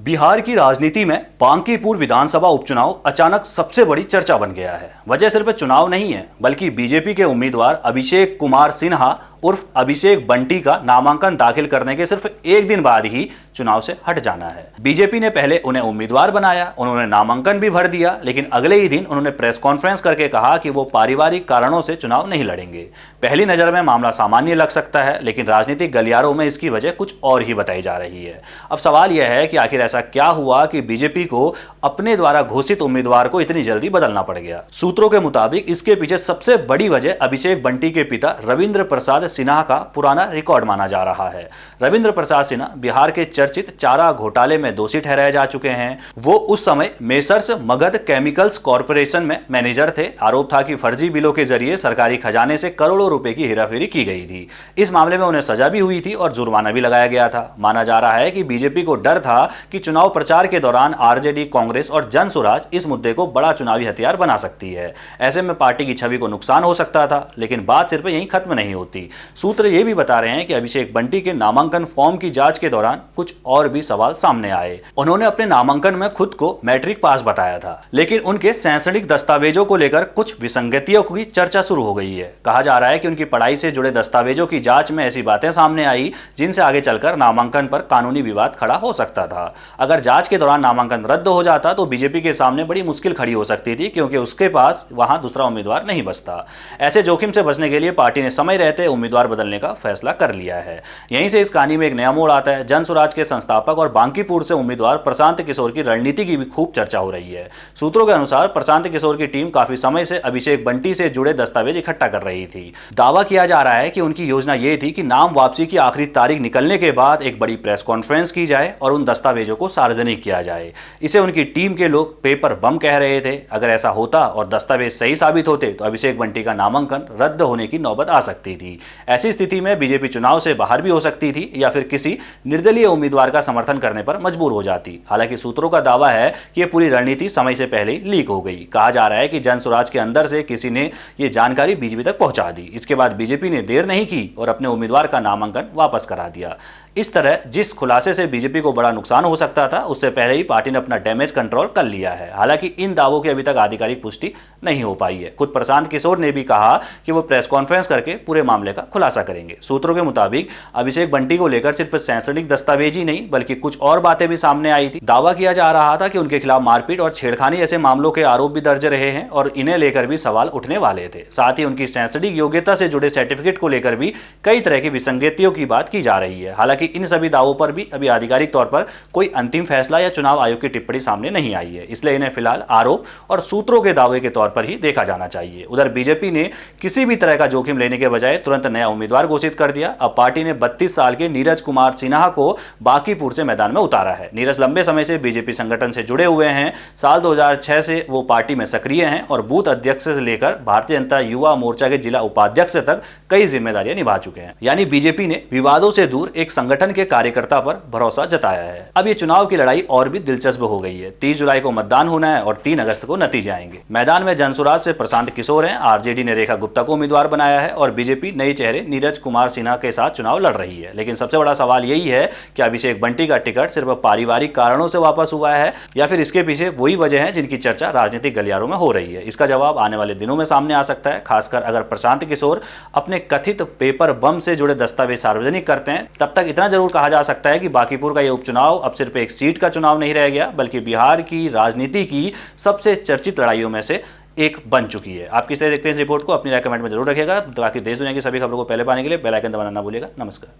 बिहार की राजनीति में बांकीपुर विधानसभा उपचुनाव अचानक सबसे बड़ी चर्चा बन गया है। वजह सिर्फ चुनाव नहीं है, बल्कि बीजेपी के उम्मीदवार अभिषेक कुमार सिन्हा उर्फ अभिषेक बंटी का नामांकन दाखिल करने के सिर्फ एक दिन बाद ही चुनाव से हट जाना है। बीजेपी ने पहले उन्हें उम्मीदवार बनाया, उन्होंने नामांकन भी भर दिया, लेकिन अगले ही दिन उन्होंने प्रेस कॉन्फ्रेंस करके कहा कि वो पारिवारिक कारणों से चुनाव नहीं लड़ेंगे। पहली नजर में मामला सामान्य लग सकता है, लेकिन राजनीतिक गलियारों में इसकी वजह कुछ और ही बताई जा रही है। अब सवाल यह है कि आखिर ऐसा क्या हुआ कि बीजेपी को अपने द्वारा घोषित उम्मीदवार को इतनी जल्दी बदलना पड़ गया। सूत्रों के मुताबिक इसके पीछे सबसे बड़ी वजह अभिषेक बंटी के पिता रविंद्र प्रसाद सिन्हा का पुराना रिकॉर्ड माना जा रहा है। रविंद्र प्रसाद सिन्हा बिहार के चर्चित चारा घोटाले में दोषी ठहराए जा चुके हैं। वो उस समय मेसर्स मगध केमिकल्स कॉर्पोरेशन में मैनेजर थे। आरोप था कि फर्जी बिलों के जरिए सरकारी खजाने से करोड़ों रुपए की हेराफेरी की गई थी। इस मामले में उन्हें सजा भी हुई थी और जुर्माना भी लगाया गया था। माना जा रहा है कि बीजेपी को डर था कि चुनाव प्रचार के दौरान आरजेडी, कांग्रेस और जन स्वराज इस मुद्दे को बड़ा चुनावी हथियार बना सकती है। ऐसे में पार्टी की छवि को नुकसान हो सकता था, लेकिन बात सिर्फ यहीं खत्म नहीं होती। सूत्र ये भी बता रहे हैं कि अभिषेक बंटी के नामांकन फॉर्म की जांच के दौरान कुछ और भी सवाल सामने आए। उन्होंने अपने नामांकन में खुद को मैट्रिक पास बताया था, लेकिन उनके शैक्षणिक दस्तावेजों को लेकर कुछ विसंगतियों की चर्चा शुरू हो गई है। कहा जा रहा है कि उनकी पढ़ाई से जुड़े दस्तावेजों की जांच में ऐसी बातें सामने आई जिनसे आगे चलकर नामांकन पर कानूनी विवाद खड़ा हो सकता था। अगर जांच के दौरान नामांकन रद्द हो जाता तो बीजेपी के सामने बड़ी मुश्किल खड़ी हो सकती थी, क्योंकि उसके पास वहां दूसरा उम्मीदवार नहीं बचता। ऐसे जोखिम से बचने के लिए पार्टी ने समय रहते उम्मीदवार बदलने का फैसला कर लिया है। यहीं से इस कहानी में एक नया मोड़ आता है। जन स्वराज के संस्थापक और बांकीपुर से उम्मीदवार प्रशांत किशोर की रणनीति की भी खूब चर्चा हो रही है। सूत्रों के अनुसार प्रशांत किशोर की टीम काफी समय से अभिषेक बंटी से जुड़े दस्तावेज इकट्ठा कर रही थी। दावा किया जा रहा है कि उनकी योजना ये थी कि नाम वापसी की आखिरी तारीख निकलने के बाद एक बड़ी प्रेस कॉन्फ्रेंस की जाए और उन दस्तावेजों को सार्वजनिक किया जाए। इसे उनकी टीम के लोग पेपर बम कह रहे थे। अगर ऐसा होता और दस्तावेज सही साबित होते तो अभिषेक बंटी का नामांकन रद्द होने की नौबत आ सकती थी। ऐसी स्थिति में बीजेपी चुनाव से बाहर भी हो सकती थी या फिर किसी निर्दलीय उम्मीदवार का समर्थन करने पर मजबूर हो जाती। हालांकि सूत्रों का दावा है कि यह पूरी रणनीति समय से पहले लीक हो गई। कहा जा रहा है कि जन स्वराज के अंदर से किसी ने यह जानकारी बीजेपी तक पहुंचा दी। इसके बाद बीजेपी ने देर नहीं की और अपने उम्मीदवार का नामांकन वापस करा दिया। इस तरह जिस खुलासे से बीजेपी को बड़ा नुकसान हो सकता था, उससे पहले ही पार्टी ने अपना डैमेज कंट्रोल कर लिया है। हालांकि इन दावों की अभी तक आधिकारिक पुष्टि नहीं हो पाई है। खुद प्रशांत किशोर ने भी कहा कि वो प्रेस कॉन्फ्रेंस करके पूरे मामले का खुलासा करेंगे। सूत्रों के मुताबिक अभिषेक बंटी को लेकर सिर्फ शैक्षणिक दस्तावेज ही नहीं, बल्कि कुछ और बातें भी सामने आई थी। दावा किया जा रहा था कि उनके खिलाफ मारपीट और छेड़खानी ऐसे मामलों के आरोप भी दर्ज रहे हैं और इन्हें लेकर भी सवाल उठने वाले थे। साथ ही उनकी शैक्षणिक योग्यता से जुड़े सर्टिफिकेट को लेकर भी कई तरह की विसंगतियों की बात की जा रही है। हालांकि इन सभी दावों पर भी अभी आधिकारिक तौर पर कोई अंतिम फैसला या चुनाव आयोग की टिप्पणी सामने नहीं आई है, इसलिए इन्हें फिलहाल आरोप और सूत्रों के दावे के तौर पर ही देखा जाना चाहिए। उधर बीजेपी ने किसी भी तरह का जोखिम लेने के बजाय तुरंत नया उम्मीदवार घोषित कर दिया। अब पार्टी ने 32 साल के नीरज कुमार सिन्हा को बांकीपुर से मैदान में उतारा है। नीरज लंबे समय से बीजेपी संगठन से जुड़े हुए हैं। साल 2006 से वो पार्टी में सक्रिय हैं और बूथ अध्यक्ष से लेकर भारतीय जनता युवा मोर्चा के जिला उपाध्यक्ष तक कई जिम्मेदारियां निभा चुके हैं। यानी बीजेपी ने विवादों से दूर एक संगठन के कार्यकर्ता पर भरोसा जताया है। अब ये चुनाव की लड़ाई और भी दिलचस्प हो गई है। 30 जुलाई को मतदान होना है और 3 अगस्त को नतीजे आएंगे। मैदान में जन स्वराज से प्रशांत किशोर हैं, आरजेडी ने रेखा गुप्ता को उम्मीदवार बनाया है और बीजेपी नए चेहरे नीरज कुमार सिन्हा के साथ चुनाव लड़ रही है। लेकिन सबसे बड़ा सवाल यही है कि अभिषेक बंटी का टिकट सिर्फ पारिवारिक कारणों से वापस हुआ है या फिर इसके पीछे वही वजह है जिनकी चर्चा राजनीतिक गलियारों में हो रही है। इसका जवाब आने वाले दिनों में सामने आ सकता है, खासकर अगर प्रशांत किशोर अपने कथित पेपर बम से जुड़े दस्तावेज सार्वजनिक करते हैं। तब तक इतना जरूर कहा जा सकता है कि बांकीपुर का यह उपचुनाव अब सिर्फ एक सीट का चुनाव नहीं रह गया, बल्कि बिहार की राजनीति की सबसे चर्चित लड़ाइयों में से एक बन चुकी है। आप किस तरह देखते हैं इस रिपोर्ट को? अपनी राय कमेंट में जरूर रखिएगा। बाकी देश दुनिया की सभी खबरों को पहले पाने के लिए बेल आइकन दबाना ना भूलिएगा। नमस्कार।